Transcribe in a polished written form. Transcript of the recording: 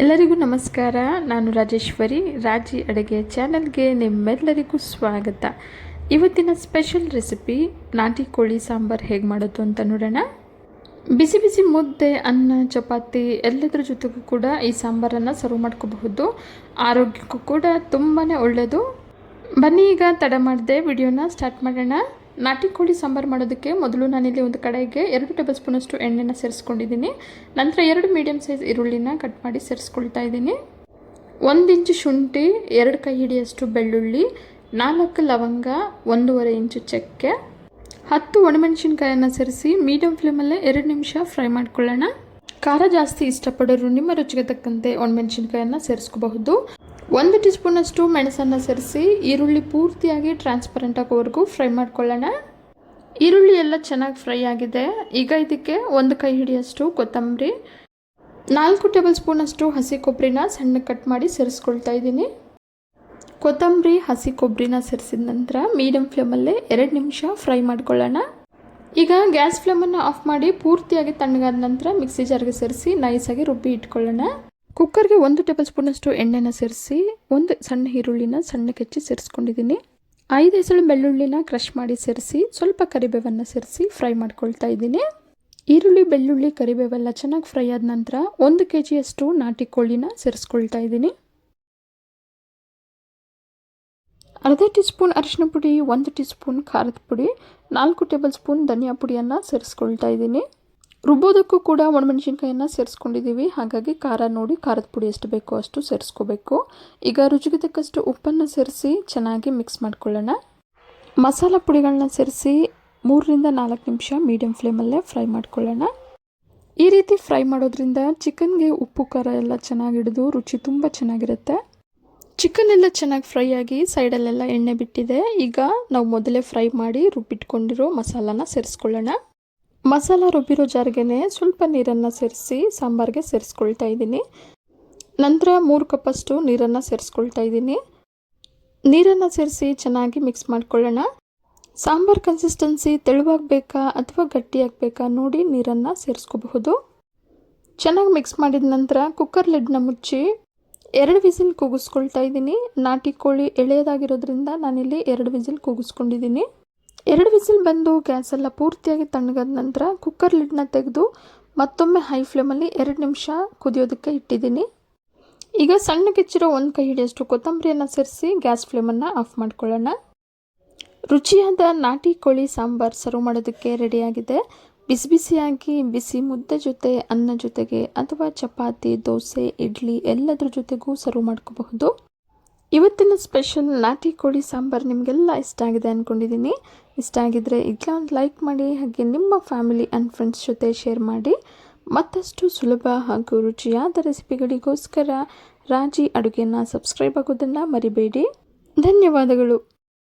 ಎಲ್ಲರಿಗೂ ನಮಸ್ಕಾರ. ನಾನು ರಾಜೇಶ್ವರಿ. ರಾಜಿ ಅಡುಗೆ ಚಾನಲ್ಗೆ ನಿಮ್ಮೆಲ್ಲರಿಗೂ ಸ್ವಾಗತ. ಇವತ್ತಿನ ಸ್ಪೆಷಲ್ ರೆಸಿಪಿ ನಾಟಿ ಕೋಳಿ ಸಾಂಬಾರು ಹೇಗೆ ಮಾಡೋದು ಅಂತ ನೋಡೋಣ. ಬಿಸಿ ಬಿಸಿ ಮುದ್ದೆ, ಅನ್ನ, ಚಪಾತಿ ಎಲ್ಲದರ ಜೊತೆಗೂ ಕೂಡ ಈ ಸಾಂಬಾರನ್ನು ಸರ್ವ್ ಮಾಡ್ಕೋಬಹುದು. ಆರೋಗ್ಯಕ್ಕೂ ಕೂಡ ತುಂಬಾ ಒಳ್ಳೆಯದು. ಬನ್ನಿ ಈಗ ತಡ ಮಾಡದೆ ವಿಡಿಯೋನ ಸ್ಟಾರ್ಟ್ ಮಾಡೋಣ. ನಾಟಿ ಕೋಳಿ ಸಾಂಬಾರು ಮಾಡೋದಕ್ಕೆ ಮೊದಲು ನಾನಿಲ್ಲಿ ಒಂದು ಕಡೆಗೆ 2 ಟೇಬಲ್ ಸ್ಪೂನಷ್ಟು ಎಣ್ಣೆನ ಸೇರಿಸ್ಕೊಂಡಿದ್ದೀನಿ. ನಂತರ 2 ಮೀಡಿಯಮ್ ಸೈಜ್ ಈರುಳ್ಳಿನ ಕಟ್ ಮಾಡಿ ಸೇರಿಸ್ಕೊಳ್ತಾ ಇದ್ದೀನಿ. 1 ಇಂಚು ಶುಂಠಿ, 2 ಕೈ ಹಿಡಿಯಷ್ಟು ಬೆಳ್ಳುಳ್ಳಿ, 4 ಲವಂಗ, 1.5 ಇಂಚು ಚಕ್ಕೆ, 10 ಒಣಮೆಣಸಿನ್ಕಾಯನ್ನು ಸೇರಿಸಿ ಮೀಡಿಯಮ್ ಫ್ಲೇಮಲ್ಲೇ 2 ನಿಮಿಷ ಫ್ರೈ ಮಾಡ್ಕೊಳ್ಳೋಣ. ಖಾರ ಜಾಸ್ತಿ ಇಷ್ಟಪಡೋರು ನಿಮ್ಮ ರುಚಿಗೆ ತಕ್ಕಂತೆ ಒಣಮೆಣಸಿನ್ಕಾಯನ್ನು ಸೇರಿಸ್ಕೋಬಹುದು. 1 ಟೀ ಸ್ಪೂನಷ್ಟು ಮೆಣಸನ್ನು ಸೇರಿಸಿ ಈರುಳ್ಳಿ ಪೂರ್ತಿಯಾಗಿ ಟ್ರಾನ್ಸ್ಪರೆಂಟ್ ಆಗೋವರೆಗೂ ಫ್ರೈ ಮಾಡ್ಕೊಳ್ಳೋಣ. ಈರುಳ್ಳಿ ಎಲ್ಲ ಚೆನ್ನಾಗಿ ಫ್ರೈ ಆಗಿದೆ. ಈಗ ಇದಕ್ಕೆ 1 ಕೈ ಹಿಡಿಯಷ್ಟು ಕೊತ್ತಂಬರಿ, 4 ಟೇಬಲ್ ಸ್ಪೂನಷ್ಟು ಹಸಿ ಕೊಬ್ಬರಿನ ಸಣ್ಣ ಕಟ್ ಮಾಡಿ ಸೇರಿಸ್ಕೊಳ್ತಾ ಇದ್ದೀನಿ. ಕೊತ್ತಂಬರಿ, ಹಸಿ ಕೊಬ್ಬರಿನ ಸೇರಿಸಿದ ನಂತರ ಮೀಡಿಯಮ್ ಫ್ಲೇಮಲ್ಲೇ 2 ನಿಮಿಷ ಫ್ರೈ ಮಾಡ್ಕೊಳ್ಳೋಣ. ಈಗ ಗ್ಯಾಸ್ ಫ್ಲೇಮನ್ನು ಆಫ್ ಮಾಡಿ ಪೂರ್ತಿಯಾಗಿ ತಣ್ಣಗಾದ ನಂತರ ಮಿಕ್ಸಿ ಜಾರ್ಗೆ ಸೇರಿಸಿ ನೈಸಾಗಿ ರುಬ್ಬಿ ಇಟ್ಕೊಳ್ಳೋಣ. ಕುಕ್ಕರ್ಗೆ 1 ಟೇಬಲ್ ಸ್ಪೂನಷ್ಟು ಎಣ್ಣೆನ ಸೇರಿಸಿ 1 ಸಣ್ಣ ಈರುಳ್ಳಿನ ಸಣ್ಣಕ್ಕೆ ಹೆಚ್ಚಿ ಸೇರಿಸ್ಕೊಂಡಿದ್ದೀನಿ. 5 ಎಸಳು ಬೆಳ್ಳುಳ್ಳಿನ ಕ್ರಷ್ ಮಾಡಿ ಸೇರಿಸಿ ಸ್ವಲ್ಪ ಕರಿಬೇವನ್ನು ಸೇರಿಸಿ ಫ್ರೈ ಮಾಡ್ಕೊಳ್ತಾ ಇದ್ದೀನಿ. ಈರುಳ್ಳಿ, ಬೆಳ್ಳುಳ್ಳಿ, ಕರಿಬೇವೆಲ್ಲ ಚೆನ್ನಾಗಿ ಫ್ರೈ ಆದ ನಂತರ 1 kgಯಷ್ಟು ನಾಟಿ ಕೋಳಿನ ಸೇರಿಸ್ಕೊಳ್ತಾ ಇದ್ದೀನಿ. ಅರ್ಧ ಟೀ ಸ್ಪೂನ್ ಅರಿಶಿನ ಪುಡಿ, 1 ಟೀ ಸ್ಪೂನ್ ಖಾರದ ಪುಡಿ, 4 ಟೇಬಲ್ ಸ್ಪೂನ್ ಧನಿಯಾ ಪುಡಿಯನ್ನು ಸೇರಿಸ್ಕೊಳ್ತಾ ಇದ್ದೀನಿ. ರುಬ್ಬೋದಕ್ಕೂ ಕೂಡ ಒಣಮೆಣಸಿನ್ಕಾಯನ್ನು ಸೇರಿಸ್ಕೊಂಡಿದ್ದೀವಿ. ಹಾಗಾಗಿ ಖಾರ ನೋಡಿ ಖಾರದ ಪುಡಿ ಎಷ್ಟು ಬೇಕೋ ಅಷ್ಟು ಸೇರಿಸ್ಕೋಬೇಕು. ಈಗ ರುಚಿಗೆ ತಕ್ಕಷ್ಟು ಉಪ್ಪನ್ನು ಸೇರಿಸಿ ಚೆನ್ನಾಗಿ ಮಿಕ್ಸ್ ಮಾಡ್ಕೊಳ್ಳೋಣ. ಮಸಾಲ ಪುಡಿಗಳನ್ನ ಸೇರಿಸಿ 3 ರಿಂದ 4 ನಿಮಿಷ ಮೀಡಿಯಮ್ ಫ್ಲೇಮಲ್ಲೇ ಫ್ರೈ ಮಾಡ್ಕೊಳ್ಳೋಣ. ಈ ರೀತಿ ಫ್ರೈ ಮಾಡೋದ್ರಿಂದ ಚಿಕನ್ಗೆ ಉಪ್ಪು ಖಾರ ಎಲ್ಲ ಚೆನ್ನಾಗಿ ಹಿಡಿದು ರುಚಿ ತುಂಬ ಚೆನ್ನಾಗಿರುತ್ತೆ. ಚಿಕನ್ ಎಲ್ಲ ಚೆನ್ನಾಗಿ ಫ್ರೈ ಆಗಿ ಸೈಡಲ್ಲೆಲ್ಲ ಎಣ್ಣೆ ಬಿಟ್ಟಿದೆ. ಈಗ ನಾವು ಮೊದಲೇ ಫ್ರೈ ಮಾಡಿ ರುಬ್ಬಿಟ್ಕೊಂಡಿರೋ ಮಸಾಲಾನ ಸೇರಿಸ್ಕೊಳ್ಳೋಣ. ಮಸಾಲ ರುಬ್ಬಿರೋ ಜಾರ್ಗೆ ಸ್ವಲ್ಪ ನೀರನ್ನು ಸೇರಿಸಿ ಸಾಂಬಾರಿಗೆ ಸೇರಿಸ್ಕೊಳ್ತಾ ಇದ್ದೀನಿ. ನಂತರ 3 ಕಪ್ಪಷ್ಟು ನೀರನ್ನು ಸೇರಿಸ್ಕೊಳ್ತಾ ಇದ್ದೀನಿ. ನೀರನ್ನು ಸೇರಿಸಿ ಚೆನ್ನಾಗಿ ಮಿಕ್ಸ್ ಮಾಡ್ಕೊಳ್ಳೋಣ. ಸಾಂಬಾರು ಕನ್ಸಿಸ್ಟೆನ್ಸಿ ತೆಳುವಾಗಬೇಕಾ ಅಥವಾ ಗಟ್ಟಿಯಾಗಬೇಕಾ ನೋಡಿ ನೀರನ್ನು ಸೇರಿಸ್ಕೋಬಹುದು. ಚೆನ್ನಾಗಿ ಮಿಕ್ಸ್ ಮಾಡಿದ ನಂತರ ಕುಕ್ಕರ್ ಲಿಡ್ನ ಮುಚ್ಚಿ 2 ವಿಸಿಲ್ ಕೂಗಿಸ್ಕೊಳ್ತಾ ಇದ್ದೀನಿ. ನಾಟಿ ಕೋಳಿ ಎಳೆಯದಾಗಿರೋದ್ರಿಂದ ನಾನಿಲ್ಲಿ 2 ವಿಸಿಲ್ ಕೂಗಿಸ್ಕೊಂಡಿದ್ದೀನಿ. 2 ವಿಸಿಲ್ ಬಂದು ಗ್ಯಾಸೆಲ್ಲ ಪೂರ್ತಿಯಾಗಿ ತಣ್ಣಗಾದ ನಂತರ ಕುಕ್ಕರ್ ಲಿಡ್ನ ತೆಗೆದು ಮತ್ತೊಮ್ಮೆ ಹೈ ಫ್ಲೇಮಲ್ಲಿ 2 ನಿಮಿಷ ಕುದಿಯೋದಕ್ಕೆ ಇಟ್ಟಿದ್ದೀನಿ. ಈಗ ಸಣ್ಣಗೆ ಹೆಚ್ಚಿರೋ 1 ಕೈ ಹಿಡಿಯಷ್ಟು ಕೊತ್ತಂಬರಿಯನ್ನು ಸೇರಿಸಿ ಗ್ಯಾಸ್ ಫ್ಲೇಮನ್ನು ಆಫ್ ಮಾಡ್ಕೊಳ್ಳೋಣ. ರುಚಿಯಾದ ನಾಟಿ ಕೋಳಿ ಸಾಂಬಾರು ಸರ್ವ್ ಮಾಡೋದಕ್ಕೆ ರೆಡಿಯಾಗಿದೆ. ಬಿಸಿ ಬಿಸಿಯಾಗಿ ಬಿಸಿ ಮುದ್ದೆ ಜೊತೆ, ಅನ್ನ ಜೊತೆಗೆ ಅಥವಾ ಚಪಾತಿ, ದೋಸೆ, ಇಡ್ಲಿ ಎಲ್ಲದರ ಜೊತೆಗೂ ಸರ್ವ್ ಮಾಡ್ಕೋಬಹುದು. ಇವತ್ತಿನ ಸ್ಪೆಷಲ್ ನಾಟಿ ಕೋಳಿ ಸಾಂಬಾರು ನಿಮಗೆಲ್ಲ ಇಷ್ಟ ಆಗಿದೆ ಅಂದ್ಕೊಂಡಿದ್ದೀನಿ. ಇಷ್ಟ ಆಗಿದ್ದರೆ ಈಗಲೇ ಒಂದು ಲೈಕ್ ಮಾಡಿ, ಹಾಗೆ ನಿಮ್ಮ ಫ್ಯಾಮಿಲಿ ಆ್ಯಂಡ್ ಫ್ರೆಂಡ್ಸ್ ಜೊತೆ ಶೇರ್ ಮಾಡಿ. ಮತ್ತಷ್ಟು ಸುಲಭ ಹಾಗೂ ರುಚಿಯಾದ ರೆಸಿಪಿಗಳಿಗೋಸ್ಕರ ರಾಜಿ ಅಡುಗೆನ ಸಬ್ಸ್ಕ್ರೈಬ್ ಆಗೋದನ್ನು ಮರಿಬೇಡಿ. ಧನ್ಯವಾದಗಳು.